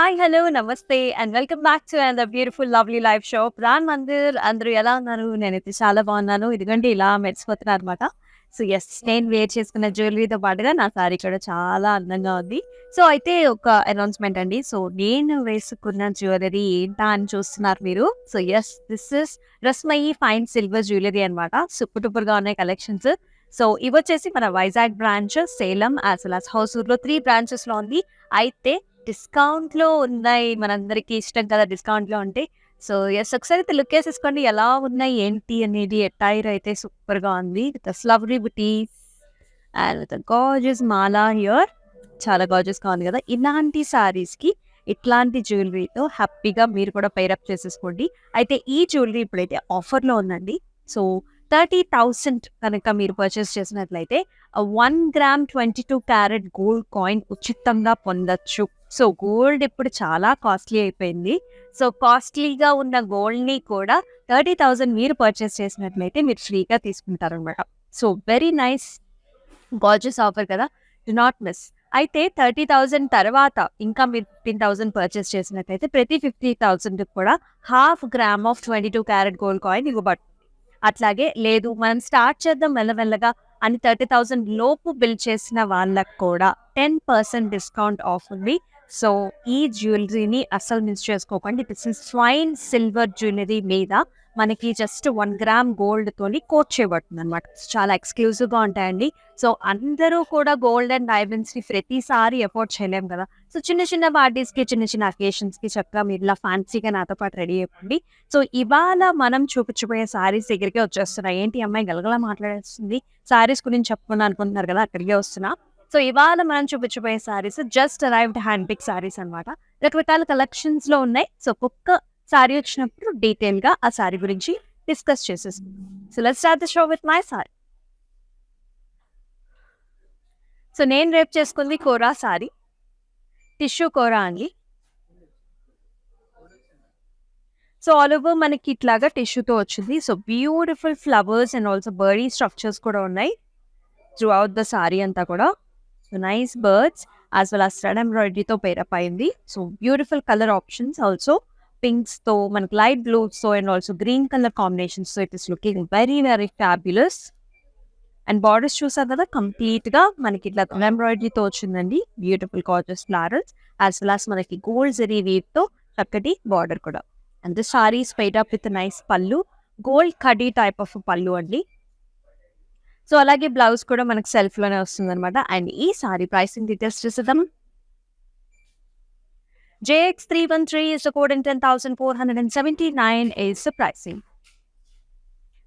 Hi, hello, namaste and welcome back to another beautiful lovely live show Pran Mandir. అందరూ ఎలా ఉన్నారు? నేనైతే చాలా బాగున్నాను. ఇదిగోండి ఇలా మెరిసిపోతున్నా అనమాట. సో యెస్, నేను వేర్ చేసుకున్న జ్యువెలరీతో పాటుగా నా సారీ కూడా చాలా అందంగా ఉంది. సో అయితే ఒక అనౌన్స్‌మెంట్ అండి. సో నేను వేసుకున్న జ్యువెలరీ ఏంటా అని చూస్తున్నారు మీరు. So yes, this is Rasmayi fine silver jewellery అనమాట. సూపర్ డూపర్‌గా ఉన్నాయి కలెక్షన్స్. సో ఇవొచ్చేసి మన Vizag branch, Salem as well as హోసూర్‌లో 3 బ్రాంచెస్‌లో ఉంది. అయితే డిస్కౌంట్‌లో ఉన్నాయి. మనందరికీ ఇష్టం కదా డిస్కౌంట్‌లో ఉంటే. సో యెస్, ఒకసారి లుక్ ఏసేసుకోండి ఎలా ఉన్నాయి, ఏంటి అనేది. అటైర్ అయితే సూపర్‌గా ఉంది. విత్ లవ్లీ బుటీస్ and with gorgeous mala here. చాలా గార్జియస్‌గా ఉంది కదా! ఇలాంటి శారీస్‌కి ఇట్లాంటి జ్యువెలరీతో హ్యాపీగా మీరు కూడా పెయిరప్ చేసేసుకోండి. అయితే ఈ జ్యువెలరీ ఇప్పుడైతే ఆఫర్‌లో ఉందండి. సో 30,000 కనుక మీరు పర్చేస్ చేసినట్లయితే 1 గ్రామ్ 22 క్యారెట్ గోల్డ్ కాయిన్ ఉచితంగా పొందొచ్చు. సో గోల్డ్ ఇప్పుడు చాలా కాస్ట్లీ అయిపోయింది. సో కాస్ట్లీగా ఉన్న గోల్డ్‌ని కూడా 30,000 మీరు పర్చేస్ చేసినట్లయితే మీరు ఫ్రీగా తీసుకుంటారనమాట. So very nice gorgeous offer కదా! Do not miss. అయితే 30,000 తర్వాత ఇంకా మీరు 15,000 పర్చేస్ చేసినట్లయితే ప్రతి 50,000కి కూడా half gram of 22 carat gold coin ఇవ్వబడుతుంది. అట్లాగే లేదు మనం స్టార్ట్ చేద్దాం మెల్లమెల్లగా అని 30,000 లోపు బిల్ చేసిన వాళ్ళకి కూడా 10% డిస్కౌంట్ ఆఫ్ ఉంది. సో ఈ జ్యువెలరీని అస్సలు మిస్ చేసుకోకండి. This is fine silver jewellery మీద మనకి జస్ట్ 1 గ్రామ్ గోల్డ్‌తోని కోట్ చేయబడుతుందనమాట. చాలా ఎక్స్‌క్లూజివ్‌గా ఉంటాయండి. సో అందరూ కూడా గోల్డ్ అండ్ డైమండ్స్‌ని ప్రతిసారి అఫోర్డ్ చేయలేం కదా! సో చిన్న చిన్న పార్టీస్‌కి, చిన్న చిన్న అకేషన్స్‌కి చక్కగా మీరు ఇలా ఫ్యాన్సీగా నాతో పాటు రెడీ అయిపోండి. సో ఇవాళ మనం చూపించబోయే శారీస్ దగ్గరికే వచ్చేస్తున్నాయి. ఏంటి ఈ అమ్మాయి గలగలా మాట్లాడేస్తుంది, శారీస్ గురించి చెప్పుకుందాం అనుకుంటున్నారు కదా! అక్కడికే వస్తున్నా. సో ఇవాళ మనం చూపించబోయే saris just arrived hand pick saris అనమాట. రకరకాల కలెక్షన్స్‌లో ఉన్నాయి. సో ఒక్కొక్క శారీ వచ్చినప్పుడు డీటెయిల్‌గా ఆ శారీ గురించి డిస్కస్ చేసేసుకుందాం. So let's start the show with my sari. So నేను రేపు చేసుకుంది కోరా శారీ. టిష్యూ కోరా అండి. సో ఆల్ ఓవర్ మనకి ఇట్లాగా టిష్యూతో వచ్చింది. So beautiful flowers and also birdy structures కూడా ఉన్నాయి త్రూ అవుట్ ద శారీ అంతా కూడా. So nice birds as well as thread ఎంబ్రాయిడరీతో పేరప్ అయింది. So beautiful colour options also పింక్స్‌తో మనకి లైట్ బ్లూస్‌తో అండ్ ఆల్సో గ్రీన్ కలర్ కాంబినేషన్స్‌తో it is looking very very fabulous. And borders చూసారు కదా కంప్లీట్‌గా మనకి ఇట్లా థ్రెడ్ ఎంబ్రాయిడరీతో వచ్చిందండి. Beautiful gorgeous flowers as well as మనకి గోల్డ్ జరీ వీవ్‌తో చక్కటి బార్డర్ కూడా. And this sorry is paid up with nice పల్లు. గోల్డ్ కడీ టైప్ ఆఫ్ పల్లు అండి. సో అలాగే బ్లౌజ్ కూడా మనకి సెల్ఫ్‌లోనే వస్తుందనమాట. అండ్ ఈ సారీ ప్రైసింగ్ డీటెయిల్స్ చూసేద్దాం. JX313 is the code and 10,479 is the pricing.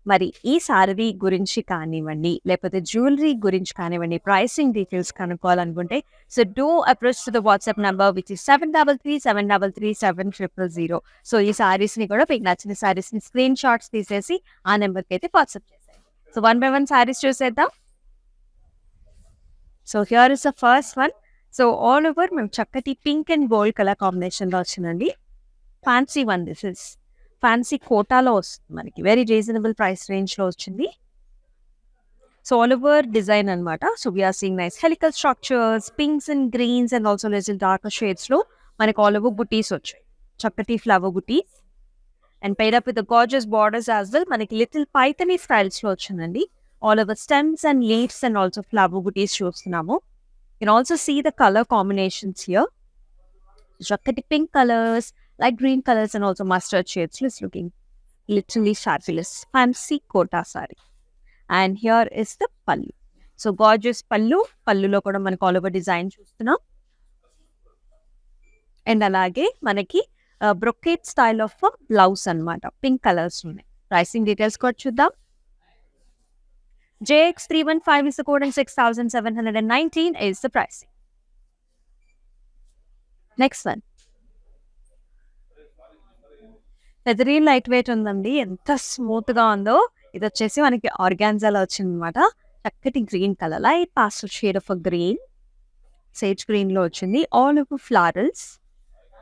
మరి ఈ సారీ గురించి కానివ్వండి, లేకపోతే జ్యువెలరీ గురించి కానివ్వండి, ప్రైసింగ్ డీటెయిల్స్ కనుక్కోవాలనుకుంటే so do approach to the WhatsApp number which is 7337337000. So ఈ సారీస్‌ని కూడా మీకు నచ్చిన సారీస్‌ని స్క్రీన్ షాట్స్ తీసేసి ఆ నెంబర్‌కి అయితే వాట్సాప్ చేసేయండి. So one by one saris చూసేద్దాం. So here is the first one. So all over మేము చక్కటి పింక్ అండ్ గోల్డ్ కలర్ కాంబినేషన్‌లో వచ్చిందండి. Fancy one this is. Fancy కోటాలో వస్తుంది మనకి. వెరీ రీజనబుల్ ప్రైస్ రేంజ్‌లో వచ్చింది. సో ఆల్ ఓవర్ డిజైన్ అనమాట. So we are seeing nice helical structures, pinks and greens and also little darker షేడ్స్‌లో మనకి ఆల్ ఓవర్ బుటీస్ వచ్చాయి. చక్కటి flower butis and paid up with the gorgeous borders as well. మనకి little Paithani స్టైల్స్‌లో వచ్చిందండి. All over stems and leaves and also flower బుటీస్ చూస్తున్నాము. You can also see the color combinations here. Chakati pink colors, light green colors and also mustard shades. It's looking literally fabulous. Fancy kota saree. And here is the pallu. So gorgeous pallu. Pallulo kuda manaku all over design చూస్తున్నాం. And alage manaki brocade style of blouse అన్నమాట. Pink colors ఉన్నాయి. Pricing details కూడా చూద్దాం. JX315 is the code and 6,719 is the pricing. Next one. Very light weight ఉందండి. ఎంత స్మూత్‌గా ఉందో. ఇది వచ్చేసి మనకి ఆర్గాన్జాలో వచ్చిందనమాట. చక్కటి green colour, light pastel shade of green, sage గ్రీన్‌లో వచ్చింది. ఆల్ ఓవర్ ఫ్లారల్స్,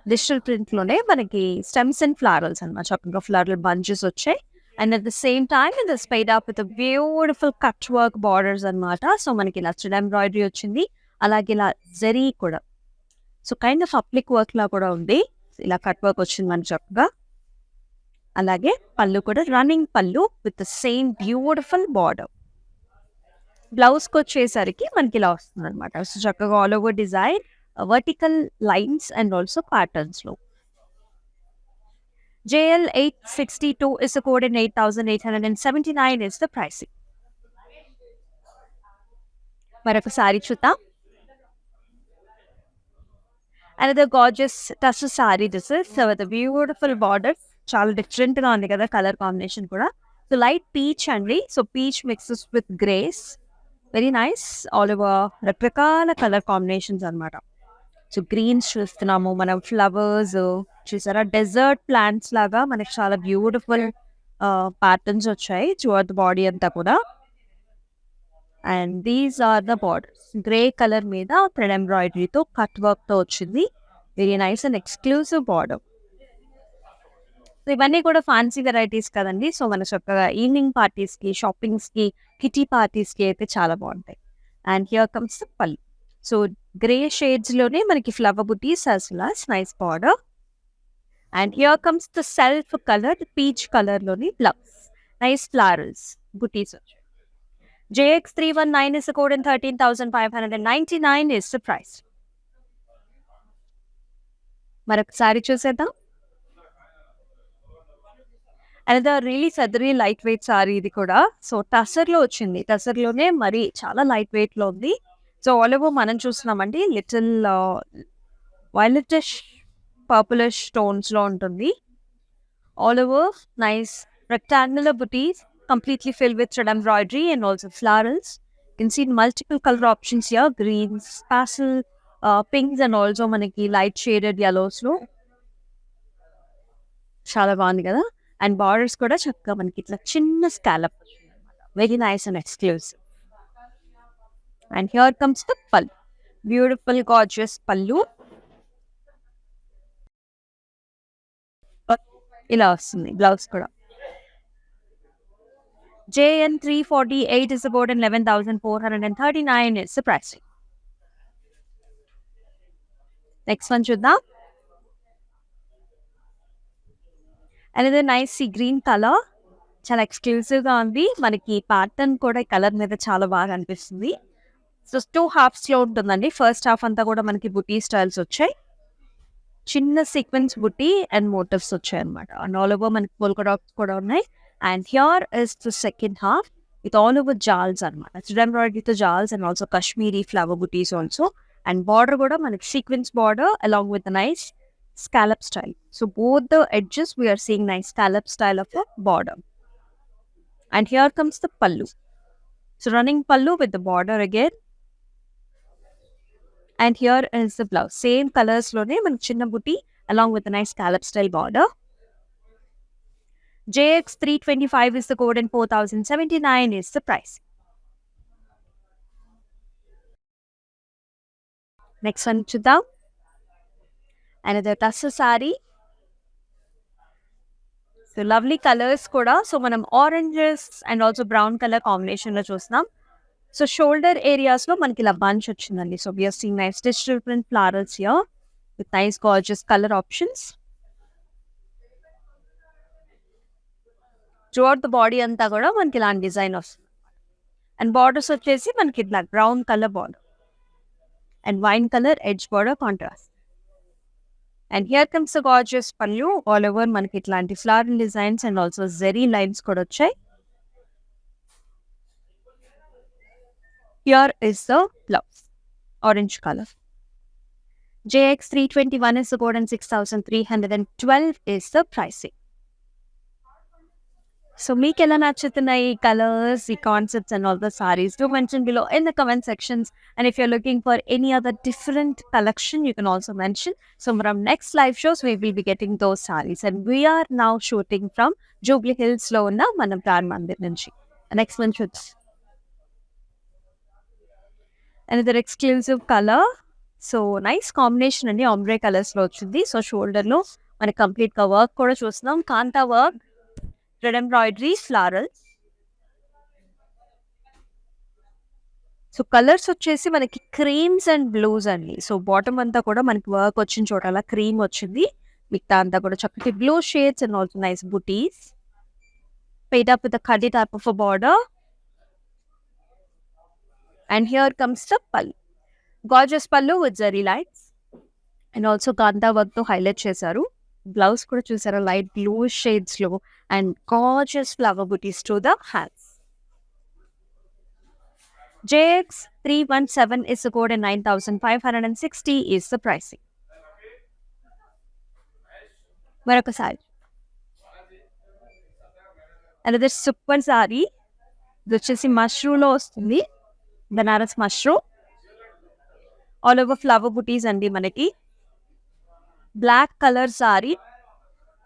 డిజిటల్ ప్రింట్‌లోనే మనకి స్టెమ్స్ అండ్ ఫ్లారల్స్ అనమాట. చక్కగా ఫ్లారల్ బంచెస్ వచ్చాయి. And at the same time ఇది spiced up with beautiful cut work borders అనమాట. సో మనకి ఇలా థ్రెడ్ ఎంబ్రాయిడరీ వచ్చింది. అలాగే ఇలా జరీ కూడా so kind of applique work లా కూడా ఉంది. ఇలా కట్ వర్క్ వచ్చింది మనకి చక్కగా. అలాగే పళ్ళు కూడా running pallu with the same beautiful border. బ్లౌజ్కి వచ్చేసరికి మనకి ఇలా వస్తుంది అనమాట. సో చక్కగా all over design, vertical lines and also ప్యాటర్న్స్లో. JL 862 is the code and 8,879 is the pricing. మరొకసారి చూద్దాం. Another gorgeous tussar saree this is. So with a beautiful border. చాలా డిఫరెంట్ గా ఉంది కదా కలర్ కాంబినేషన్ కూడా. సో లైట్ పీచ్ అండి. So peach mixes with greys. Very nice. All over రకరకాల colour combinations అనమాట. సో గ్రీన్స్ చూస్తున్నాము, మనం ఫ్లవర్స్ చూసారా, డెజర్ట్ ప్లాంట్స్ లాగా మనకి చాలా బ్యూటిఫుల్ ప్యాటర్న్స్ వచ్చాయి టువర్డ్ ద బాడీ అంతా కూడా. And these are the borders. Grey colour మీద థ్రెడ్ ఎంబ్రాయిడరీతో కట్ వర్క్తో వచ్చింది. Very nice and exclusive border. So ఇవన్నీ కూడా ఫ్యాన్సీ వెరైటీస్ కదండి. సో మన చక్కగా ఈవినింగ్ పార్టీస్కి, షాపింగ్స్కి, కిటీ పార్టీస్కి అయితే చాలా బాగుంటాయి. And here comes the pallu. So grey షేడ్స్లోనే మనకి flower butis as well as nice border. And here comes the self colour peach కలర్లోని బ్లౌజ్. నైస్ ఫ్లారల్స్ బుటీస్ వచ్చాయి. JX 319 is the code and 13,599 is the price. మరొకసారి చూసేద్దాం. అనదర్ రియలీ సదరీ light weight sari ఇది కూడా. So టసర్లో వచ్చింది. టసర్లోనే మరి చాలా లైట్ వెయిట్లో ఉంది. సో ఆల్ ఓవర్ మనం చూస్తున్నామండి లిటిల్ వైలెటిష్ పర్పులిష్ టోన్స్లో ఉంటుంది. All over nice rectangular buttis completely filled with thread embroidery and also florals. You can see multiple color options here, greens, pastel, pinks and also manaki light shaded yellows lo. Chala bagundi kada. And borders kuda chakka manaki itla chinna scallop. Very nice and exclusive. And here comes the pallu. Beautiful gorgeous pallu. Ila vastundi blouse kuda. JN 348 is about 11,439 is the pricing. Next one చూద్దాం. Another nice sea green color. చాలా ఎక్స్క్లూజివ్గా ఉంది. మనకి pattern కూడా ఈ colour మీద చాలా బాగా అనిపిస్తుంది. సో 2 halfsలో ఉంటుందండి. ఫస్ట్ హాఫ్ అంతా కూడా మనకి బుటీ స్టైల్స్ వచ్చాయి. చిన్న సీక్వెన్స్ బుటీ అండ్ మోటివ్స్ వచ్చాయి అనమాట. అండ్ ఆల్ ఓవర్ మనకి పోల్కా డాట్స్ కూడా ఉన్నాయి. And here is the second half with all over jals anamata. Thread embroidery with the jals and also Kashmiri flower booties also. And border kuda manaki sequence border along with the nice scallop style. So both the edges we are seeing nice scallop style of a border. And here comes the pallu. So running pallu with the border again. And here is the blouse. Same colors lone manaki chinna booty along with the nice scallop style border. JX 325 is the code and 4,079 is the price. Next one చూద్దాం. Another tussar saree. So lovely colors కూడా. So మనం oranges and also brown colour కాంబినేషన్లో చూస్తున్నాం. So shoulder ఏరియాస్లో మనకి ఇలా bunch వచ్చిందండి. So we are seeing nice different flowers here with nice gorgeous colour options. Throughout the body అంతా కూడా మనకి ఇలాంటి డిజైన్ వస్తుంది. అండ్ బార్డర్స్ వచ్చేసి మనకి ఇట్లా brown colour border and wine colour edge border contrast. And here comes the gorgeous pallu. All over మనకి ఇట్లాంటి flower designs and also zari lines కూడా వచ్చాయి. Here is the blouse orange colour. JX 321 is the code and 6,312 is the pricing. So మీకు ఎలా నచ్చుతున్నాయి ఈ colours, ఈ concepts and all the saris? Do mention below in the comment sections. And if you're looking for any other different collection, you can also mention. So from next live shows, we will be getting those sarees. And we are now shooting from Jubilee Hills లో ఉన్న మన PRAN Mandir నుంచి. Next one shoots. Another exclusive color. So nice combination అండి. Ombre కలర్స్లో వచ్చింది. So షోల్డర్లో మనకి కంప్లీట్గా వర్క్ కూడా చూస్తున్నాం. Kantha work, thread embroidery, florals. So colours వచ్చేసి మనకి క్రీమ్స్ అండ్ బ్లూస్ అండి. సో బాటమ్ అంతా కూడా మనకి వర్క్ వచ్చిన చోట అలా క్రీమ్ వచ్చింది. మిగతా అంతా కూడా చక్కటి blue shades and also nice buttis. Paid up with a khadi type of a border. And here comes the pallu. Gorgeous pallu with zari lights. And also ganda work to highlight చేశారు. Blouse కూడా చూసారా light blue shades లో and gorgeous flower buttis to the hands. JX 317 is the code and 9,560 is the pricing. మరొకసారి another super saree. ఇది వచ్చేసి మష్రూలో వస్తుంది. Banaras mashru all over flower butis అండి మనకి. Black colour sari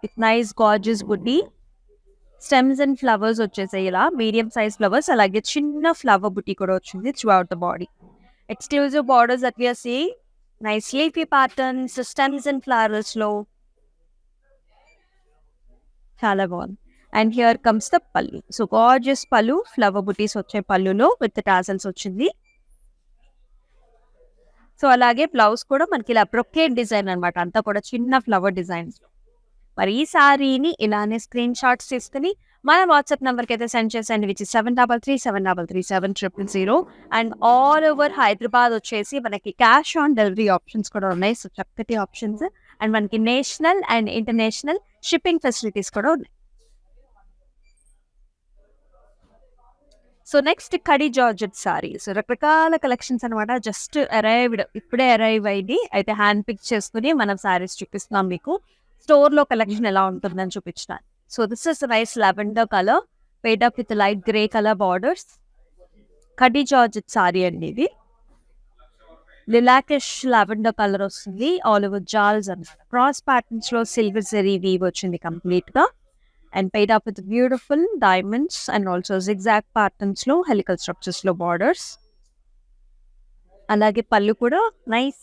with nice gorgeous buti. Stems and flowers వచ్చేసాయి ఇలా మీడియం సైజ్ ఫ్లవర్స్, అలాగే చిన్న ఫ్లవర్ బుటీ కూడా వచ్చింది throughout the body. Exclusive borders that we are seeing, nice leafy patterns, stems and flowers లో చాలా బాగుంది. And here comes the pallu. So gorgeous pallu, flower butis వచ్చే పల్లులో విత్ టాసల్స్ వచ్చింది. సో అలాగే బ్లౌజ్ కూడా మనకి ఇలా బ్రొకేట్ డిజైన్ అనమాట, అంతా కూడా చిన్న ఫ్లవర్ డిజైన్స్. మరి ఈ సారీని ఇలానే స్క్రీన్ షాట్స్ తీసుకుని మన వాట్సాప్ నెంబర్కి అయితే సెండ్ చేసేయండి, which 7337337000. And all over Hyderabad వచ్చేసి మనకి క్యాష్ ఆన్ డెలివరీ ఆప్షన్స్ కూడా ఉన్నాయి. సో చక్కటి ఆప్షన్స్. అండ్ మనకి national and international shipping facilities కూడా ఉన్నాయి. సో నెక్స్ట్ కడి జార్జెట్ సారీ. సో రకరకాల కలెక్షన్స్ అనమాట, జస్ట్ అరైవ్డ్, ఇప్పుడే అరైవ్ అయింది. అయితే హ్యాండ్ పిక్ చేసుకుని మనం సారీస్ చూపిస్తున్నాం మీకు. స్టోర్లో కలెక్షన్ ఎలా ఉంటుందని చూపించినాను. So this is nice lavender colour paired up with light grey colour borders. Khadi georgette sari అండి ఇది. లిలాకిష్ లావెండర్ కలర్ వస్తుంది. ఆల్ ఓవర్ జాల్స్ అన్నమాట. క్రాస్ ప్యాటర్న్స్ లో సిల్వర్ జరీ వీవ్ వచ్చింది కంప్లీట్ గా. And paid up with beautiful diamonds and also zigzag patterns లో helical structures లో borders. అలాగే పళ్ళు కూడా nice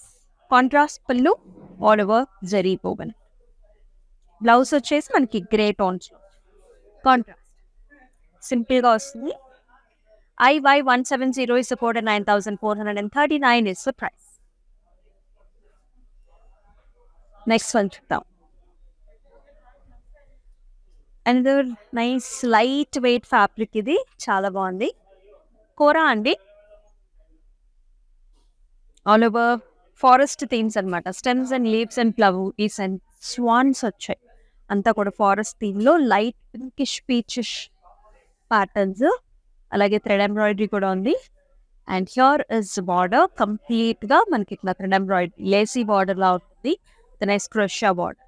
contrast pallu, all over zari పోవెన్. Blouse వచ్చేసి మనకి గ్రే టోన్స్ కాంట్రాస్ట్ సింపుల్ గా వస్తుంది. IY170 is the code and 9,439 is the price. Next one చూద్దాం. Another nice light weight fabric, ఇది చాలా బాగుంది. కోరా అండి, ఆల్ ఓవర్ ఫారెస్ట్ థీమ్స్ అనమాట. Stems and leaves and flowers and swans వచ్చాయి. అంతా కూడా ఫారెస్ట్ థీమ్ లో లైట్ పింకిష్ పీచిష్ ప్యాటర్న్స్, అలాగే థ్రెడ్ ఎంబ్రాయిడరీ కూడా ఉంది. And here is border complete గా మనకి ఇట్లా థ్రెడ్ ఎంబ్రాయిడరీ లేసీ బార్డర్ లా ఉంటుంది, the nice crochet border.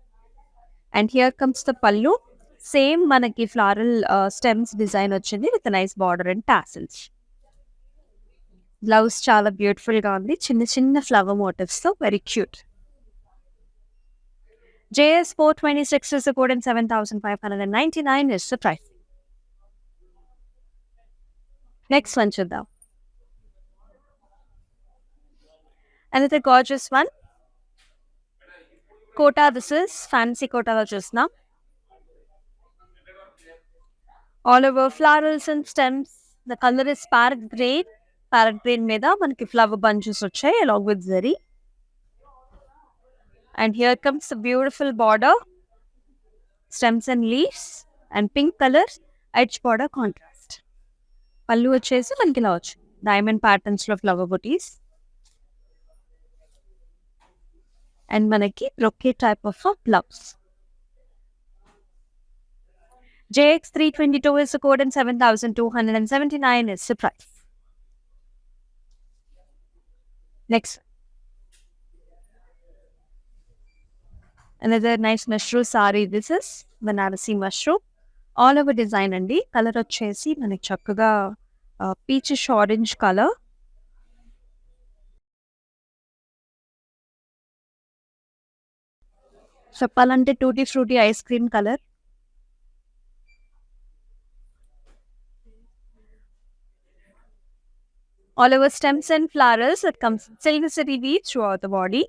And here comes the pallu. Same మనకి ఫ్లారల్ స్టెమ్స్ డిజైన్ వచ్చింది with nice border and tassels. Blouse చాలా బ్యూటిఫుల్ గా ఉంది, చిన్న చిన్న ఫ్లవర్ మోటివ్స్ తో very cute. JS 426 is the code and 7,599 is the price. Next one చూద్దాం. another gorgeous one. Kota, this is fancy కోటాలో చూస్తున్నాం. All over flowers and stems. The colour is parrot green. Parrot green మీద మనకి flower bunches వచ్చాయి along with zari. And here comes beautiful border, stems and leaves and pink colour edge border contrast. Pallu వచ్చేసి మనకి ఇలా వచ్చు diamond patterns లో flower butis. And మనకి brocade type of blouse. JX 322 is the code and 7,279 is the price. Next. Another nice mushroom saree. This is Banarasi mushroom. All over design andi. Color వచ్చేసి మనకి చక్కగా peachish orange colour. చెప్పాలంటే tutti frutti ice cream colour. All over stems and flowers, it comes silver city weave throughout the body.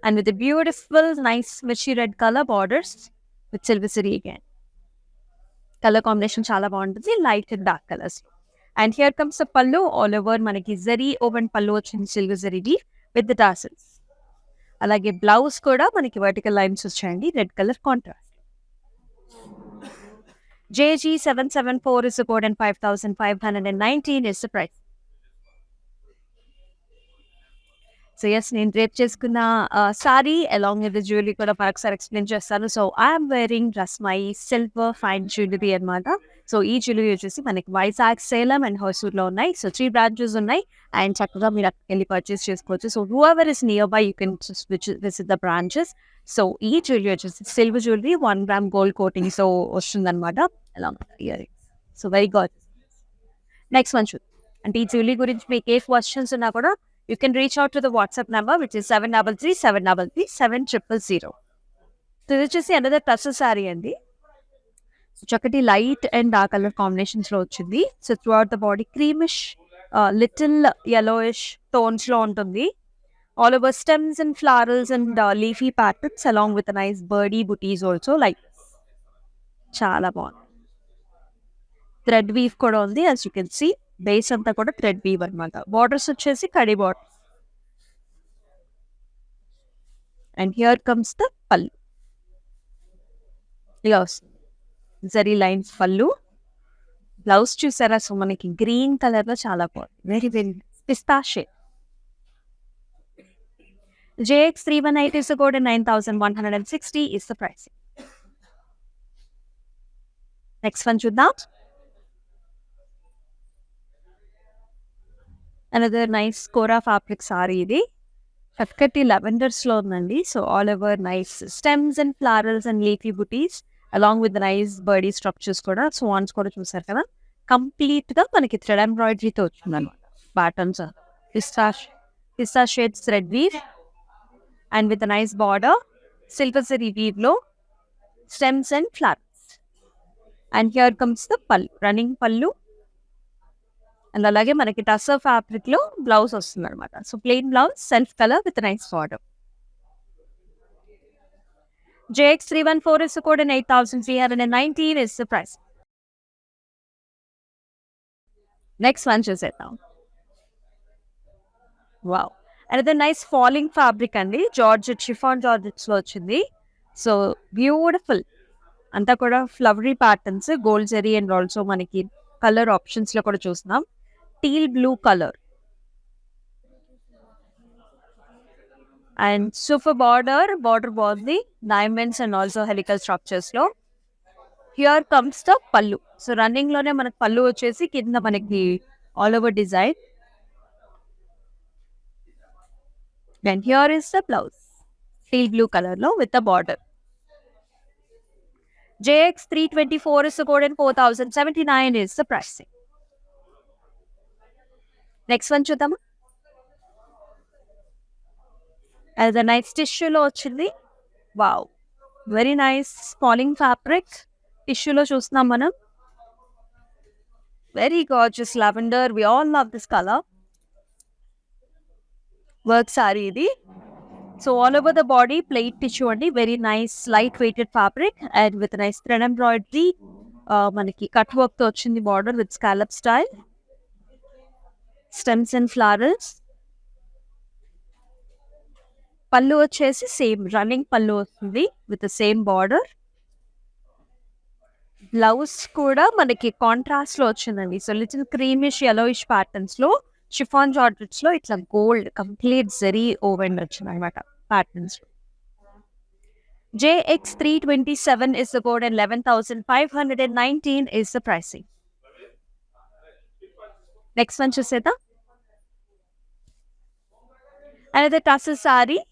And with the beautiful, nice, mirchi red color borders with silver city again. Color combination chala baguntadi, light and dark colors. And here comes the pallu all over మనకి zari woven pallu వచ్చింది silver జరీది with the tassels. అలాగే blouse కూడా మనకి vertical lines వచ్చాయండి red colour contrast. JG774 is the code and 5,519 is the price. So as నేను drape చేసుకున్న sari along with jewellery కూడా మరొకసారి ఎక్స్ప్లెయిన్ చేస్తాను. సో I'm wearing Rasmai silver fine jewellery అనమాట. సో ఈ జ్యువెలరీ వచ్చేసి మనకి వైజాగ్, సేలం అండ్ హోసూర్లో ఉన్నాయి. సో 3 బ్రాంచెస్ ఉన్నాయి అండ్ చక్కగా మీరు అక్కడికి వెళ్ళి పర్చేస్ చేసుకోవచ్చు. So who ever is near by you can visit the branches. So ఈ జ్యువెలరీ వచ్చేసి silver jewellery 1 gram gold coating so వస్తుందన్నమాట. ఎలా ear rings. So very good. Next one చూద్దాం. అంటే ఈ జ్యువెలరీ గురించి మీకు ఏ క్వశ్చన్స్ ఉన్నా కూడా you can reach out to the WhatsApp number which is 7337337000. So this is another tussle saree అండి. సో చక్కటి light and dark colour combinations లో వచ్చింది. So through out the body creamish little yellowish tones లో ఉంటుంది. All over stems and flowers and leafy patterns along with a nice birdie booties also like చాలా బాగుంది. Thread weave కూడా ఉంది as you can see. Base అంతా కూడా thread weave అనమాట. Borders వచ్చేసి కడి border. And here comes the పళ్ళు. ఇలా వస్తుంది జరీ లైన్స్ పళ్ళు. బ్లౌజ్ చూసారా? సో మనకి గ్రీన్ కలర్ లో చాలా బాగుంది. Very very pista shade. JX318 is the code and 9,160 is the price. Next one చూద్దాం. Another nice kora fabric sari ఇది. చక్కటి లెవెండర్స్ లో ఉందండి. So all over nice stems and flowers and leafy butis along with nice birdy structures కూడా swans కూడా చూసారు కదా. Complete గా మనకి థ్రెడ్ ఎంబ్రాయిడరీతో వచ్చింది అనమాట. Patterns pista shades thread weave and with nice border silver zari weave లో stems and flowers. And here comes the pallu, running pallu. And అలాగే మనకి టస్సర్ ఫ్యాబ్రిక్ లో బ్లౌజ్ వస్తుంది అనమాట. So plain blouse self colour with nice border. JX314 is the code and 8,319 is the price. Next one చూసేద్దాం. Wow, another nice falling fabric అండి. Georgette chiffon georgettes లో వచ్చింది. So beautiful అంతా కూడా flowery patterns gold zari and also మనకి colour options లో కూడా చూస్తున్నాం. Teal blue colour and super border బాగుంది. Diamonds and also helical structures లో. Here comes the pallu. So running లోనే మనకి పళ్ళు వచ్చేసి కింద మనకి all over design. And here is the blouse teal blue colour లో with the border. JX324 is the code and 4,079 is the pricing. Next one చూద్దామా. అది nice టిష్యూలో వచ్చింది. Wow, very nice falling fabric టిష్యూలో చూస్తున్నాం మనం. Very gorgeous lavender. We all love this colour. Work sari ఇది. So all over the body plate tissue అండి. Very nice light weighted fabric and with nice thread embroidery. మనకి cut work తో వచ్చింది border with scallop style, stems and flowers. Pallu వచ్చేసి same running పళ్ళు వస్తుంది with same border. Blouse కూడా మనకి contrast లో వచ్చిందండి. So little creamish yellowish patterns లో షిఫాన్ జార్జెట్స్ లో ఇట్లా గోల్డ్ కంప్లీట్ జరీ ఓవెన్ వచ్చింది అనమాట patterns. JX327 is the code and 11,519 is the pricing. Next one చూసేద్దాం. another tassel saree.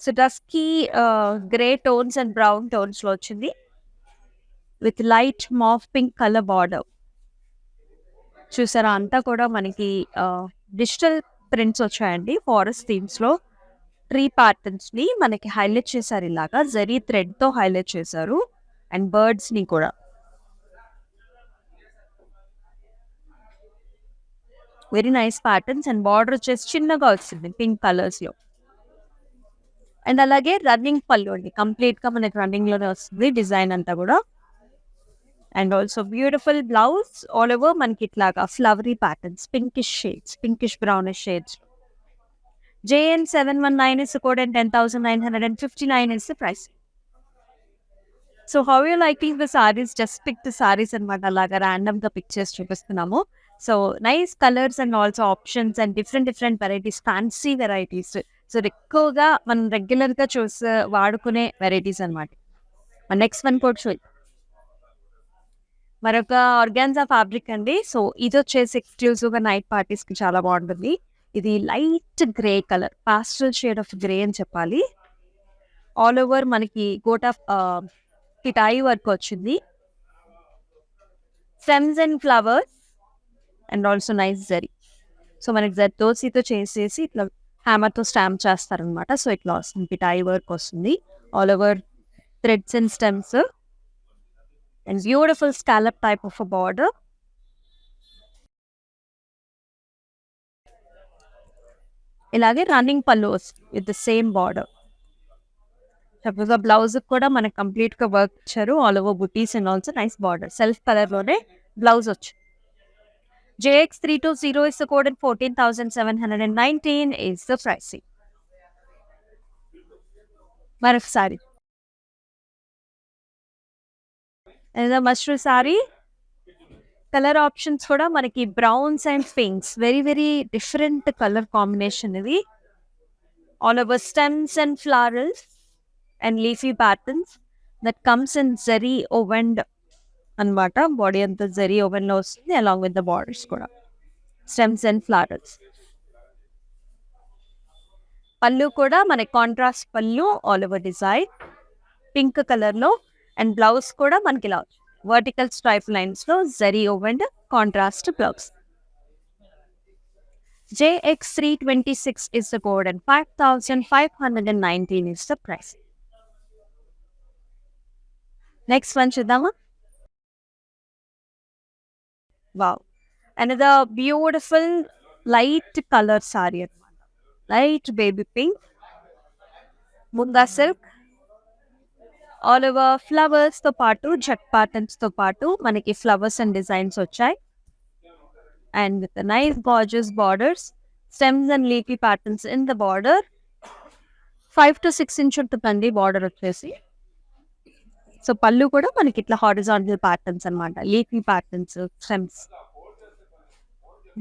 So dusky grey tones and brown tones లో వచ్చింది with light mauve pink colour border. చూసారా? అంతా కూడా మనకి డిజిటల్ ప్రింట్స్ వచ్చాయండి. ఫారెస్ట్ థీమ్స్ లో tree patterns ని మనకి హైలైట్ చేశారు. ఇలాగా జరీ థ్రెడ్ తో హైలైట్ చేశారు అండ్ బర్డ్స్ ని కూడా. Very nice patterns and border వచ్చేసి చిన్నగా వచ్చింది పింక్ కలర్స్ లో. అండ్ అలాగే రన్నింగ్ పళ్ళు అండి. కంప్లీట్ గా మనకి రన్నింగ్ లోనే వస్తుంది డిజైన్ అంతా కూడా. And also beautiful blouse all over మనకి ఇట్లాగా flowery patterns, pinkish shades, pinkish brownish shades. JN719 is the code and 10,959 is the price. So how you liking the saris? Just pick the saris అనమాట. అలాగా ర్యాండమ్గా pictures చూపిస్తున్నాము. So nice colours and also options and different different varieties, fancy varieties. So ఎక్కువగా మనం రెగ్యులర్గా చూసి వాడుకునే varieties అనమాట. నెక్స్ట్ వన్ కూడా చూద్దాం. మరొక ఆర్గాన్జా ఫ్యాబ్రిక్ అండి. సో ఇది వచ్చేసి ఎక్స్క్లూజివ్గా నైట్ పార్టీస్కి చాలా బాగుంటుంది. ఇది light grey colour, pastel shade of grey అని చెప్పాలి. ఆల్ ఓవర్ మనకి గోట్ ఆఫ్ కిటాయి వర్క్ వచ్చింది. Stems and flowers and also nice zari. So మనకి జర్దోసీతో చేసేసి ఇట్లా హ్యామర్తో స్టాంప్ చేస్తారనమాట. సో ఇట్లా వస్తుంది, పిటాయి వర్క్ వస్తుంది. All over threads and stems and beautiful scallop type of a border. ఇలాగే running pallu with the same border. చక్కగా బ్లౌజ్ కూడా మనకి కంప్లీట్ గా వర్క్ ఇచ్చారు. All over buttis and also nice border. Self colour లోనే బ్లౌజ్ వచ్చి. JX320 is the code and 14,719 is the pricing. మరొకసారి mustard sari colour options కూడా మనకి browns and pinks, very very different colour combination ఇది. All over stems and flowers and leafy patterns that comes in zari woven అనమాట. Body అంతా zari woven లో వస్తుంది, along with the borders కూడా stems and flowers. Pallu కూడా మనకి contrast pallu, all over design pink colour లో. And blouse కూడా మనకి ఇలా వర్టికల్ స్ట్రైప్ లైన్స్ లో zari woven contrast blouse. JX326 is the code and 5,519 is the price. Next one చూద్దామా? Wow, another beautiful light color saree అనమాట. Light baby pink, munga silk, all over flowers తో పాటు జట్ patterns తో పాటు మనకి ఫ్లవర్స్ అండ్ డిజైన్స్ వచ్చాయి. And with nice gorgeous borders, stems and leafy patterns in the border. 5 to 6 inch ఉంటుందండి border వచ్చేసి. సో పళ్ళు కూడా మనకి ఇట్లా హారిజాంటల్ ప్యాటర్న్స్ అనమాట, లీఫీ ప్యాటర్న్స్, స్టెమ్స్.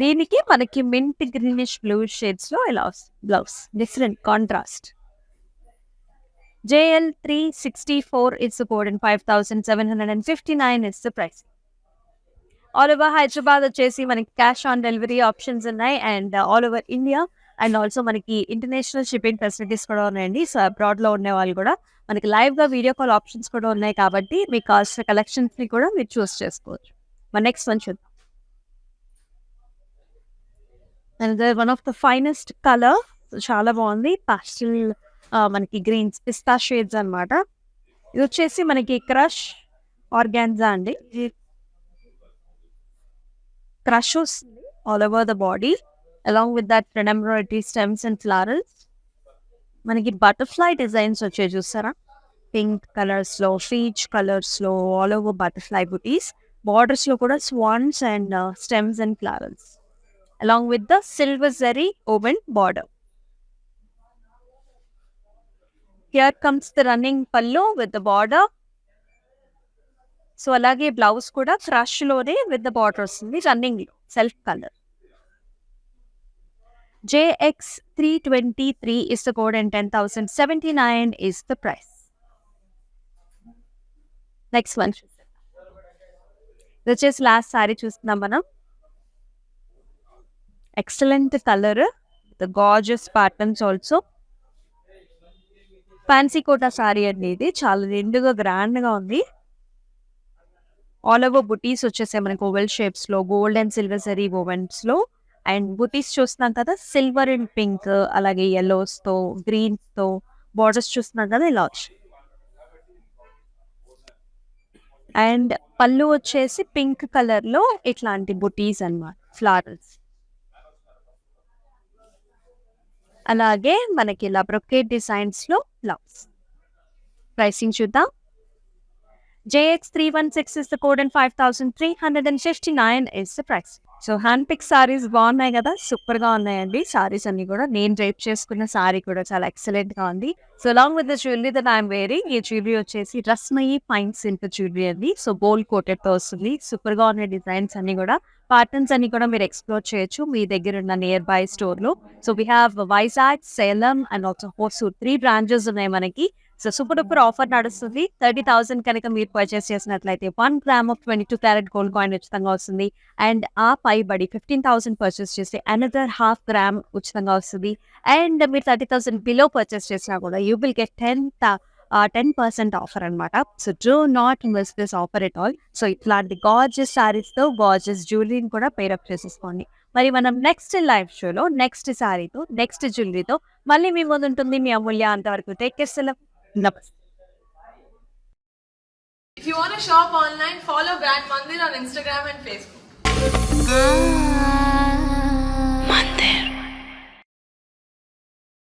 దీనికి మనకి మింట్ గ్రీనిష్ బ్లూ షేడ్స్ లో ఇలా blouse, different contrast. JL364 is the code and 5,759 is the price. All over Hyderabad వచ్చేసి మనకి క్యాష్ ఆన్ డెలివరీ ఆప్షన్స్ ఉన్నాయి. And all over India and also మనకి international shipping facilities కూడా ఉన్నాయండి. సో అబ్రాడ్లో ఉండే వాళ్ళు కూడా మనకి లైవ్గా వీడియో కాల్ ఆప్షన్స్ కూడా ఉన్నాయి, కాబట్టి మీకు కావాల్సిన కలెక్షన్స్ని కూడా మీరు చూస్ చేసుకోవచ్చు. మన నెక్స్ట్ వన్ చూద్దాం. And one of the finest colour, చాలా బాగుంది. పాస్టల్ మనకి గ్రీన్స్, పిస్తా షేడ్స్ అనమాట. ఇది వచ్చేసి మనకి క్రష్ ఆర్గాన్జా అండి. క్రష్ వస్తుంది all over the body, along with that embroidery stems and flowers. మనకి బటర్ఫ్లై డిజైన్స్ వచ్చాయి చూస్తారా, పింక్ కలర్స్ లో, పీచ్ కలర్స్ లో, all over butterfly butis. Borders లో కూడా swans and stems and flowers, along with the silver zari woven border. Here comes the running pallu with the border. So అలాగే blouse కూడా crush లోనే with the border వస్తుంది, running లో self colour. JX323 is the code and 10,079 is the price. Next one ఇది వచ్చేసి last sari చూస్తున్నాం మనం. Excellent colour, the gorgeous patterns also. Fancy Kota sari అండి ఇది, చాలా నిండుగా గ్రాండ్ గా ఉంది. ఆల్ ఓవర్ బుటీస్ వచ్చేసాయి మనకి ఓవెల్ షేప్స్ లో, gold and silver zari wovens లో. అండ్ బుటీస్ చూస్తున్నాం కదా, సిల్వర్ అండ్ పింక్, అలాగే yellows తో, గ్రీన్స్ తో బార్డర్స్ చూస్తున్నాం కదా, ఇలా వచ్చి. అండ్ పళ్ళు వచ్చేసి పింక్ కలర్ లో ఇట్లాంటి బుటీస్ అన్నమాట, ఫ్లవర్స్. అలాగే మనకి ఇలా బ్రొకేట్ డిజైన్స్ లో బ్లౌజ్. ప్రైసింగ్ చూద్దాం. JX316 is the code and 5,359 is the price. So hand pick saris బాగున్నాయి కదా, సూపర్ గా ఉన్నాయండి సారీస్ అన్ని కూడా. నేను డ్రైప్ చేసుకున్న సారీ కూడా చాలా ఎక్సలెంట్ గా ఉంది. So along with the jewellery that I'm wearing, ఈ జ్యువెలరీ వచ్చేసి రస్మయి ఫైన్ సిల్క్ జ్యువెలరీ అండి. సో గోల్డ్ కోటెడ్ తో వస్తుంది. సూపర్ గా ఉన్న డిజైన్స్ అన్ని కూడా, ప్యాటర్న్స్ అన్ని కూడా మీరు ఎక్స్ప్లోర్ చేయొచ్చు మీ దగ్గర ఉన్న నియర్ బై స్టోర్ లో. So we have Vizag, Salem and also Hosur, 3 branches ఉన్నాయి మనకి. సో సూపర్ డూపర్ ఆఫర్ నడుస్తుంది. 30,000 కనుక మీరు పర్చేస్ చేసినట్లయితే 1 gram of 22 carat gold coin ఉచితంగా వస్తుంది. అండ్ ఆ పైబడి 15,000 పర్చేస్ చేస్తే అనదర్ ½ గ్రామ్ ఉచితంగా వస్తుంది. అండ్ మీరు 30,000 బిలో పర్చేస్ చేసినా కూడా యూ విల్ గెట్ 10% ఆఫర్ అనమాట. So do not miss this offer at all. So ఇట్లాంటి గార్జియస్ శారీస్తో గార్జియస్ జ్యువెలరీని కూడా పేరప్ చేసేసుకోండి. మరి మనం నెక్స్ట్ లైవ్ షోలో నెక్స్ట్ శారీతో నెక్స్ట్ జ్యువెలరీతో మళ్ళీ మీ ముందు ఉంటుంది మీ అమూల్య. అంతవరకు టేక్ కేర్. నమస్తే. If you want to shop online, follow Brand Mandir on Instagram and Facebook.